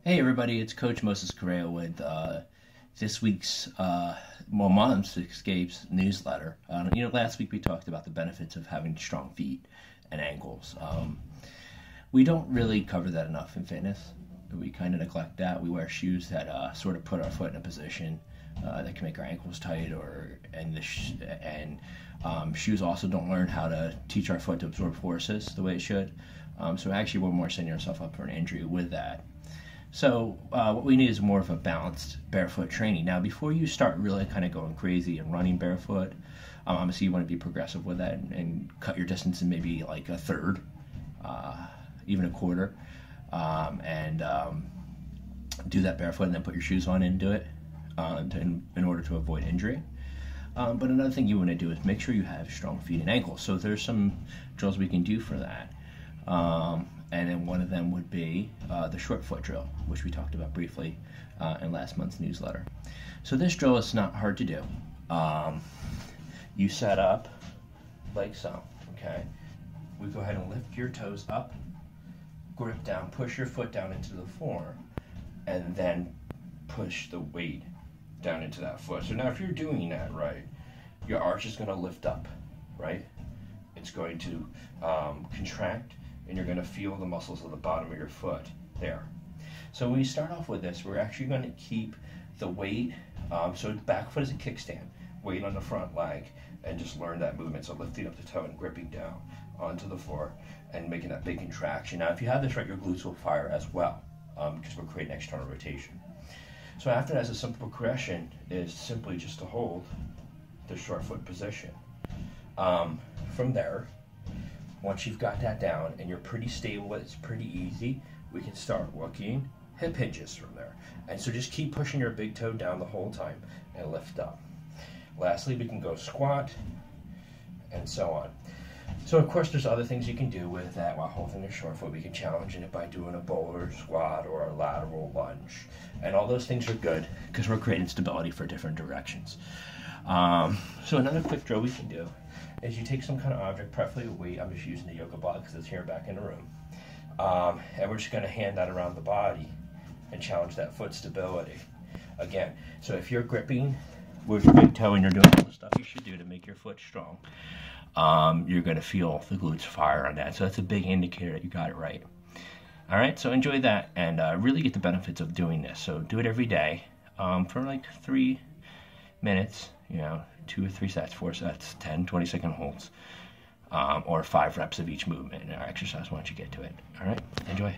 Hey everybody, it's Coach Moses Correa with this week's, month's Escapes newsletter. Last week we talked about the benefits of having strong feet and ankles. We don't really cover that enough in fitness. We kind of neglect that. We wear shoes that sort of put our foot in a position that can make our ankles tight, shoes also don't learn how to teach our foot to absorb forces the way it should. So actually we're more setting ourselves up for an injury with that. So what we need is more of a balanced barefoot training. Now, before you start really kind of going crazy and running barefoot, obviously you want to be progressive with that and cut your distance in maybe like a third, even a quarter, and do that barefoot and then put your shoes on and do it in order to avoid injury. But another thing you want to do is make sure you have strong feet and ankles. So there's some drills we can do for that. And then one of them would be the short foot drill, which we talked about briefly in last month's newsletter. So this drill is not hard to do. You set up like so, okay? We go ahead and lift your toes up, grip down, push your foot down into the floor, and then push the weight down into that foot. So now if you're doing that right, your arch is going to lift up, right? It's going to contract, and you're going to feel the muscles of the bottom of your foot there. So when we start off with this, we're actually going to keep the weight, so the back foot is a kickstand, weight on the front leg, and just learn that movement. So lifting up the toe and gripping down onto the floor and making that big contraction. Now if you have this right, your glutes will fire as well, because we're creating external rotation. So after that, a simple progression is simply just to hold the short foot position. From there, once you've got that down and you're pretty stable, it's pretty easy, we can start working hip hinges from there. And so just keep pushing your big toe down the whole time and lift up. Lastly, we can go squat and so on. So of course there's other things you can do with that while holding your short foot. We can challenge it by doing a boulder squat or a lateral lunge. And all those things are good because we're creating stability for different directions. So another quick drill we can do is you take some kind of object, preferably a weight. I'm just using the yoga block because it's here back in the room. And we're just going to hand that around the body and challenge that foot stability. Again, so if you're gripping with your big toe and you're doing all the stuff you should do to make your foot strong, you're going to feel the glutes fire on that. So that's a big indicator that you got it right. All right, so enjoy that and really get the benefits of doing this. So do it every day for like 3 minutes, 2 or 3 sets, 4 sets, 10, 20-second holds, or 5 reps of each movement in our exercise once you get to it. All right, enjoy.